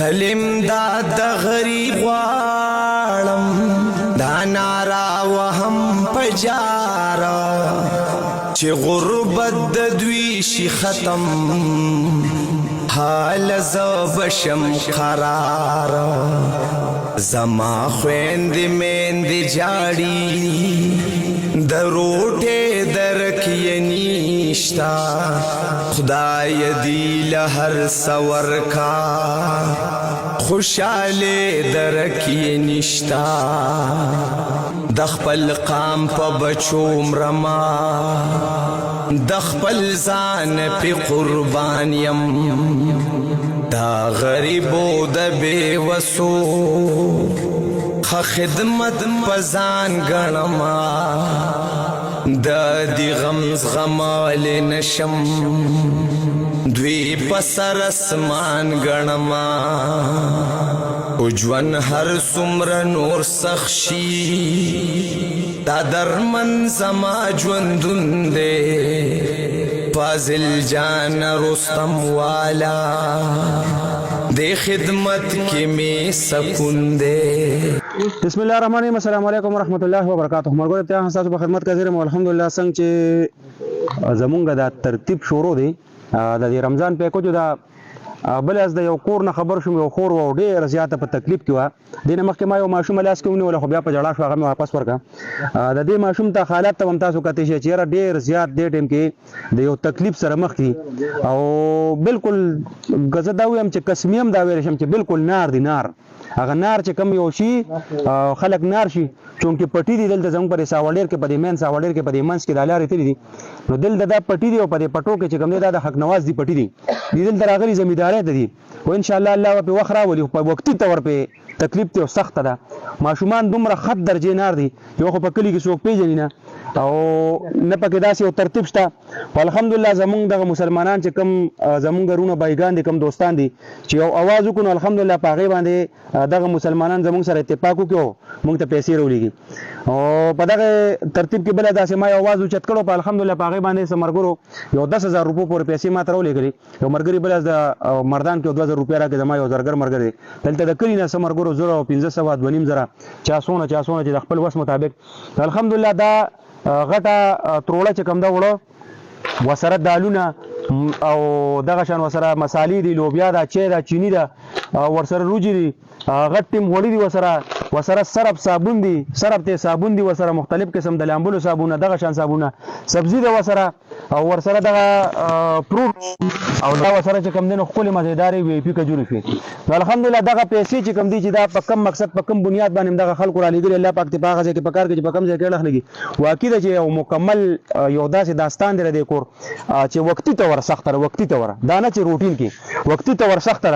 تلم دا د غریب غواړم دا نارا وهم پجارا چې غربت د دوی شي ختم حال زبشم قرار زما خويند میند جاړي د روټه درکې نشتا خدای دی له هر سور کا خوشاله درکې نشتا د خپل قام په بچو مرما د خپل ځان په قربان يم دا غریبو د بے وسو خدمت پزان غنما دا دی غمز غمال نشم دوی پسر اسمان غنما اجوان هر سمر نور سخشی دا درمن زما جوندن دے فاضل جان رستم والا دے خدمت کی میں سکون دے. بسم الله الرحمن الرحیم. السلام علیکم ورحمۃ اللہ وبرکاتہ. مرګ ته تاسو په خدمت کې زیرم الحمدلله څنګه چې زمونږ دا ترتیب شروع دی د رمضان په کوجو دا بل از د یو کور نه خبر شوم یو خور و ډیر زیاته په تکلیف کې و دینه مخکې ما یو ماشوم لاس کې ونیول خو بیا په جړا شو هغه مې واپس ورکا د دې ماشوم ته حالت ته تاسو کته شي چې ډیر زیات دې ټیم کې د یو تکلیف سره مخ کی او بالکل غزه دا ویم چې قسمیم دا ویل شم چې بالکل نار دی نار هغه نار چې کم یو شي خلک نار شي چونکه پټی دی دلته زموږ پر ساوړیر کې په دې مین ساوړیر کې په دې منس کې د لارې تللی دي نو دلته دا پټی دی او په دې پټو کې چې کم دی دا د حق نواز دی پټی دی دلته راغلي زمینداري ته دي او ان شاء الله الله په وخت راولي په وختي تور په تکلیف ته سخت ده ماشومان دومره خط درجه نار دي یو خو په کلی کې څوک پیژني نه او نه پکې داسې یو ترتیب شته الحمدلله زمونږ دغه مسلمانان چې کم زمونږ رونه بایګان دي کم دوستان دي چې یو आवाज وکړو الحمدلله په هغه باندې دغه مسلمانان زمونږ سره اتفاق وکړو موږ ته پیسې راولېږي او په دغه ترتیب کې بل داسې ما आवाज اوچت کړو په الحمدلله په هغه باندې سمرګرو یو 10000 روپو پورې پیسې ما ته راولېږلې یو مرګري بل د مردان کې 2000 روپیا راکې زما یو زرګر مرګري دلته د کلی نه سمرګرو 1500 2.5 زره چا سونه چې د خپل وس مطابق الحمدلله دا غټه تروړه چې کم دا وړو وسره دالونه او دغه شان وسره مصالې دي لوبیا دا چای دا چینی دا ورسره روجي دي غټ ټیم وړي دي وسره سرب صابون دي سرب ته صابون دي وسره مختلف قسم د لامبلو صابونه دغه شان صابونه سبزی د وسره او ورسره دغه فروټ او دا وسره چې کم دنه خپل مزیداري وی پی کجوري شي الحمدلله دغه پیسې چې کم دي چې دا په کم مقصد په کم بنیاد باندې دغه خلکو را لګي الله پاک ته پاغه چې په کار کې په کم ځای کې لخلږي واقعي چې یو مکمل یو داسې داستان دی د کور چې وختي تور سخت وختي تور دا نه چې روټین کې وختي تور سخت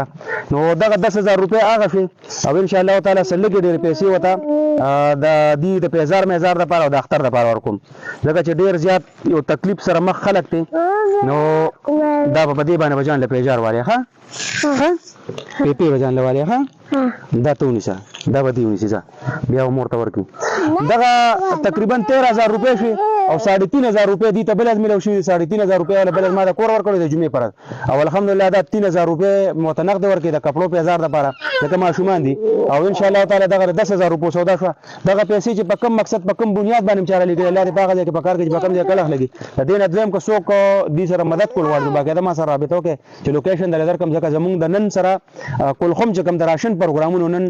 نو دغه 10000 روپے هغه شي او ان شاء الله تعالی سره لګي ډېر پیسې وته د دې د پیزار مزار د پاره او د اختر د پاره ورکوم ځکه چې ډېر زیات یو تکلیف سره مخ خلک دي نو دا په دې باندې بجان له پیزار والے ها پیپی بجان له والے ها دا ته ونیسه دا به دی ونیسه بیا مورته ورکو دغه تقریبا 13000 روپے شي او 3500 روپے دي ته بل از ملو شي 3500 روپے ولا بل از ما د کور ورکړو د جمعې پر او الحمدلله دا 3000 روپے متنقد ورکې د کپړو په 1000 د پاره دغه ماشومان دي او ان شاء الله تعالی دغه 10000 روپے سودا شو دغه پیسې چې په کم مقصد په کم بنیاد باندې چاره لګي الله دې پاغه کې په کار کې په کم ځای کله لګي د دې نه دویم کو څوک دې سره مدد کول وړي باقاعده ما سره رابطه وکړي چې لوکیشن د لدر کم ځکه زمونږ د نن سره کول خم چې کم د راشن پروګرامونو نن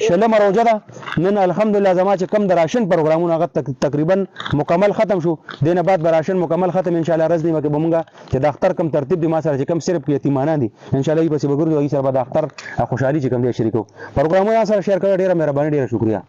شلمه روزه ده نن الحمدلله زما چې کم د راشن پروګرامونو هغه تقریبا مکمل ختم شو دینه بعد براشن مکمل ختم ان شاء الله رز نیمه کې بمونګه چې د اختر کم ترتیب دی ما سره چې کم صرف یتیمانه دي ان شاء الله یې بس وګورئ سره بعد اختر خوشحالي چې کم دی شریکو پروګرامونه سره شیر کړئ ډیره مهرباني ډیره شکریا.